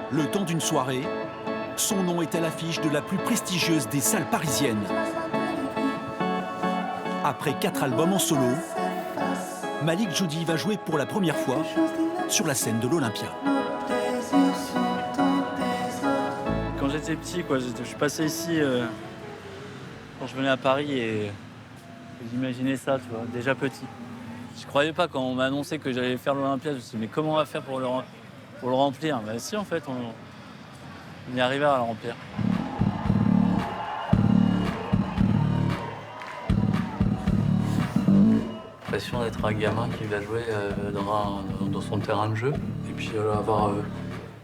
Le temps d'une soirée, son nom est à l'affiche de la plus prestigieuse des salles parisiennes. Après 4 albums en solo, Malik Djoudi va jouer pour la première fois sur la scène de l'Olympia. Quand j'étais petit, je suis passé ici quand je venais à Paris et j'imaginais ça, tu vois, déjà petit. Je croyais pas quand on m'a annoncé que j'allais faire l'Olympia. Je me suis dit, mais comment on va faire pour le remplir? Bah si, en fait, on y arrive à le remplir. L'impression d'être un gamin qui va jouer dans son terrain de jeu et puis avoir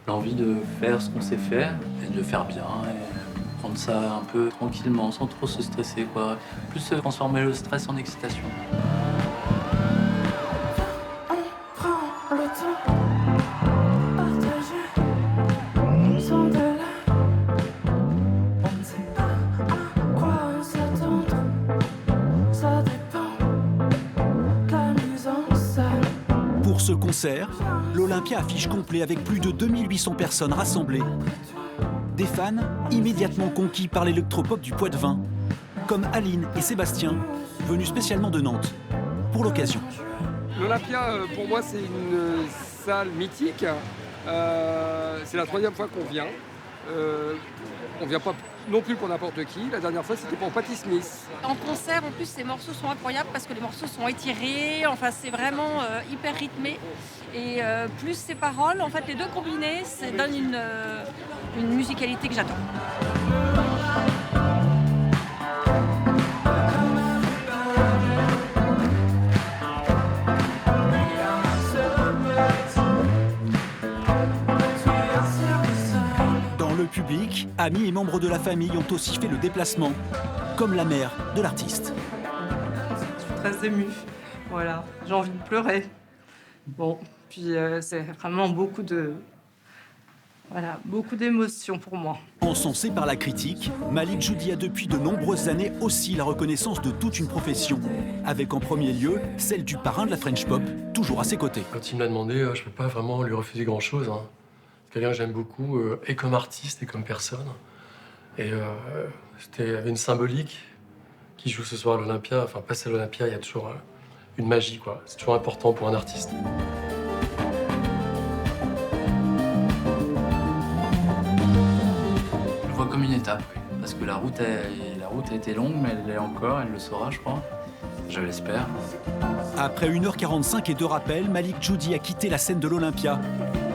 l'envie de faire ce qu'on sait faire et de le faire bien et prendre ça un peu tranquillement sans trop se stresser, quoi. Plus transformer le stress en excitation. Pour ce concert, l'Olympia affiche complet avec plus de 2800 personnes rassemblées. Des fans immédiatement conquis par l'électropop du Poids-de-Vin, comme Aline et Sébastien, venus spécialement de Nantes pour l'occasion. L'Olympia, pour moi, c'est une salle mythique. C'est la 3e fois qu'on vient. On ne vient pas non plus pour n'importe qui. La dernière fois, c'était pour Patti Smith. En concert, en plus, les morceaux sont incroyables parce que les morceaux sont étirés. Enfin, c'est vraiment hyper rythmé. Et plus ces paroles, en fait, les deux combinés, ça donne une musicalité que j'adore. Dans le public, amis et membres de la famille ont aussi fait le déplacement, comme la mère de l'artiste. Je suis très émue, voilà, j'ai envie de pleurer. Bon, puis c'est vraiment beaucoup d'émotions pour moi. Encensé par la critique, Malik Djoudi a depuis de nombreuses années aussi la reconnaissance de toute une profession, avec en premier lieu celle du parrain de la French Pop, toujours à ses côtés. Quand il me l'a demandé, je ne peux pas vraiment lui refuser grand-chose. C'est quelqu'un que j'aime beaucoup, et comme artiste et comme personne. Et il y avait une symbolique qui joue ce soir à l'Olympia. Enfin, passer à l'Olympia, il y a toujours une magie, quoi. C'est toujours important pour un artiste. Je le vois comme une étape, oui. Parce que la route a été longue, mais elle l'est encore, elle le saura, je crois. Je l'espère. Après 1h45 et 2 rappels, Malik Djoudi a quitté la scène de l'Olympia,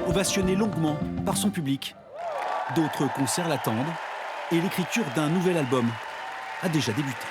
ovationné longuement par son public. D'autres concerts l'attendent et l'écriture d'un nouvel album a déjà débuté.